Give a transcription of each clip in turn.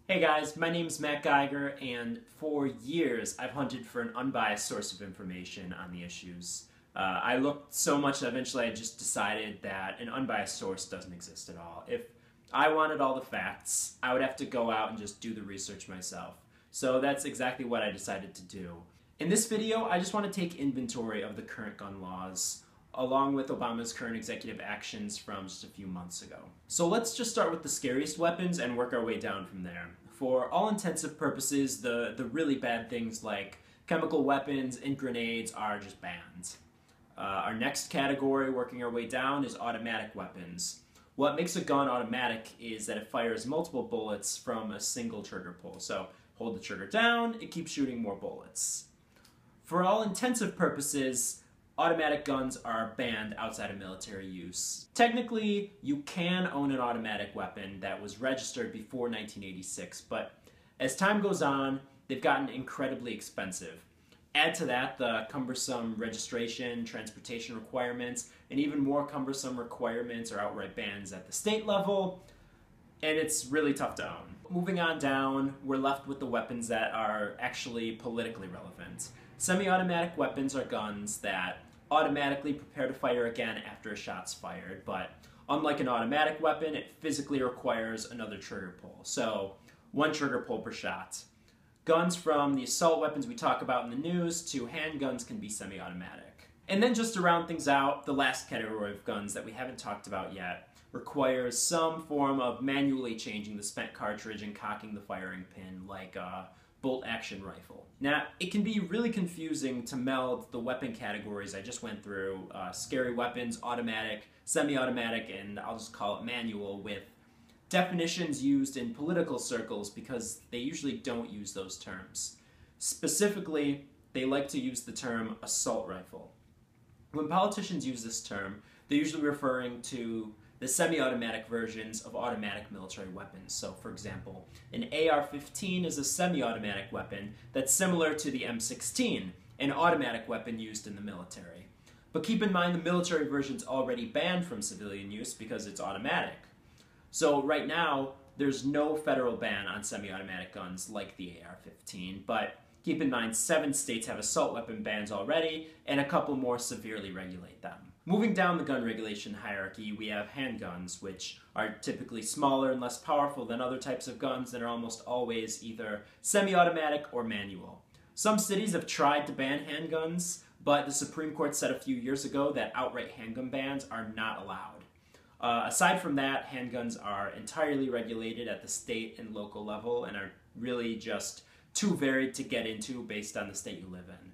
Hey guys, my name's Matt Geiger, and for years I've hunted for an unbiased source of information on the issues. I looked so much that eventually I just decided that an unbiased source doesn't exist at all. If I wanted all the facts, I would have to go out and just do the research myself. So that's exactly what I decided to do. In this video, I just want to take inventory of the current gun laws, along with Obama's current executive actions from just a few months ago. So let's just start with the scariest weapons and work our way down from there. For all intensive purposes, the really bad things like chemical weapons and grenades are just banned. Our next category, working our way down, is automatic weapons. What makes a gun automatic is that it fires multiple bullets from a single trigger pull. So hold the trigger down, it keeps shooting more bullets. For all intensive purposes, automatic guns are banned outside of military use. Technically, you can own an automatic weapon that was registered before 1986, but as time goes on, they've gotten incredibly expensive. Add to that the cumbersome registration, transportation requirements, and even more cumbersome requirements or outright bans at the state level, and it's really tough to own. Moving on down, we're left with the weapons that are actually politically relevant. Semi-automatic weapons are guns that automatically prepare to fire again after a shot's fired, but unlike an automatic weapon, it physically requires another trigger pull, so one trigger pull per shot. Guns from the assault weapons we talk about in the news to handguns can be semi-automatic. And then just to round things out, the last category of guns that we haven't talked about yet requires some form of manually changing the spent cartridge and cocking the firing pin, like a bolt-action rifle. Now, it can be really confusing to meld the weapon categories I just went through, scary weapons, automatic, semi-automatic, and I'll just call it manual, with definitions used in political circles because they usually don't use those terms. Specifically, they like to use the term assault rifle. When politicians use this term, they're usually referring to the semi-automatic versions of automatic military weapons. So, for example, an AR-15 is a semi-automatic weapon that's similar to the M16, an automatic weapon used in the military. But keep in mind the military version's already banned from civilian use because it's automatic. So right now, there's no federal ban on semi-automatic guns like the AR-15, but keep in mind 7 states have assault weapon bans already, and a couple more severely regulate them. Moving down the gun regulation hierarchy, we have handguns, which are typically smaller and less powerful than other types of guns and are almost always either semi-automatic or manual. Some cities have tried to ban handguns, but the Supreme Court said a few years ago that outright handgun bans are not allowed. Aside from that, handguns are entirely regulated at the state and local level and are really just too varied to get into based on the state you live in.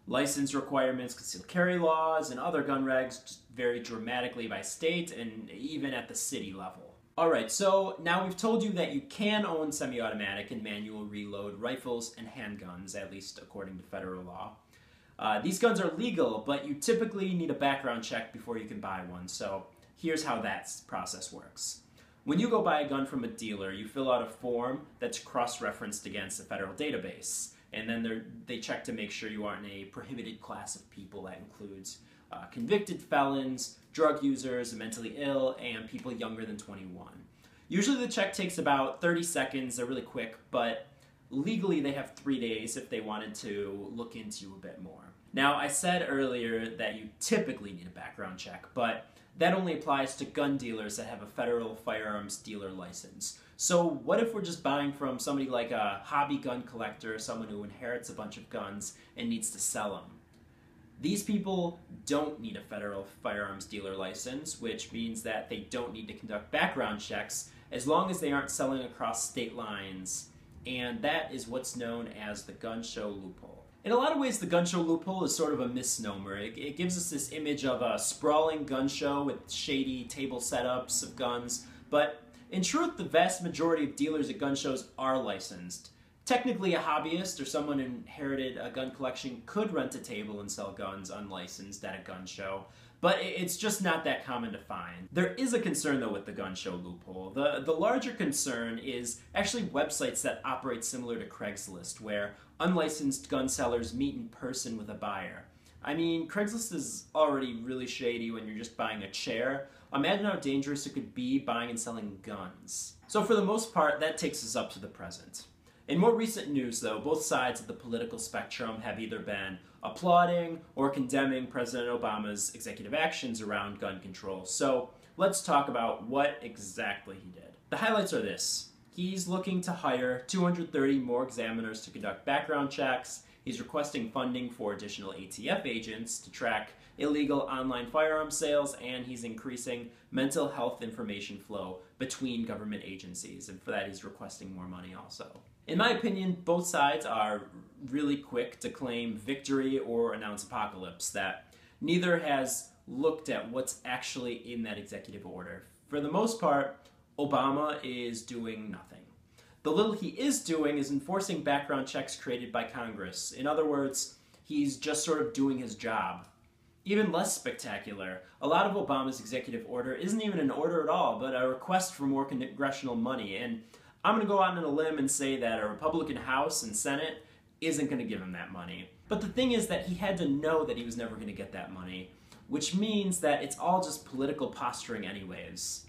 License requirements, concealed carry laws, and other gun regs just vary dramatically by state and even at the city level. Alright, so now we've told you that you can own semi-automatic and manual reload rifles and handguns, at least according to federal law. These guns are legal, but you typically need a background check before you can buy one, so here's how that process works. When you go buy a gun from a dealer, you fill out a form that's cross-referenced against a federal database. And then they check to make sure you aren't a prohibited class of people. That includes convicted felons, drug users, mentally ill, and people younger than 21. Usually the check takes about 30 seconds. They're really quick, but legally they have 3 days if they wanted to look into you a bit more. Now, I said earlier that you typically need a background check, but that only applies to gun dealers that have a federal firearms dealer license. So what if we're just buying from somebody like a hobby gun collector, someone who inherits a bunch of guns and needs to sell them? These people don't need a federal firearms dealer license, which means that they don't need to conduct background checks as long as they aren't selling across state lines, and that is what's known as the gun show loophole. In a lot of ways, the gun show loophole is sort of a misnomer. It gives us this image of a sprawling gun show with shady table setups of guns, but in truth, the vast majority of dealers at gun shows are licensed. Technically, a hobbyist or someone who inherited a gun collection could rent a table and sell guns unlicensed at a gun show, but it's just not that common to find. There is a concern, though, with the gun show loophole. The larger concern is actually websites that operate similar to Craigslist, where unlicensed gun sellers meet in person with a buyer. I mean, Craigslist is already really shady when you're just buying a chair, imagine how dangerous it could be buying and selling guns. So for the most part, that takes us up to the present. In more recent news, though, both sides of the political spectrum have either been applauding or condemning President Obama's executive actions around gun control. So let's talk about what exactly he did. The highlights are this. He's looking to hire 230 more examiners to conduct background checks. He's requesting funding for additional ATF agents to track illegal online firearm sales, and he's increasing mental health information flow between government agencies, and for that he's requesting more money also. In my opinion, both sides are really quick to claim victory or announce apocalypse, that neither has looked at what's actually in that executive order. For the most part, Obama is doing nothing. The little he is doing is enforcing background checks created by Congress. In other words, he's just sort of doing his job. Even less spectacular, a lot of Obama's executive order isn't even an order at all, but a request for more congressional money. And I'm going to go out on a limb and say that a Republican House and Senate isn't going to give him that money. But the thing is that he had to know that he was never going to get that money, which means that it's all just political posturing anyways.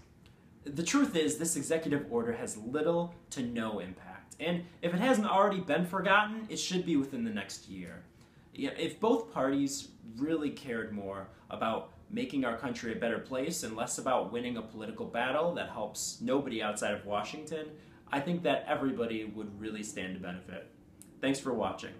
The truth is, this executive order has little to no impact, and if it hasn't already been forgotten, it should be within the next year. If both parties really cared more about making our country a better place and less about winning a political battle that helps nobody outside of Washington, I think that everybody would really stand to benefit. Thanks for watching.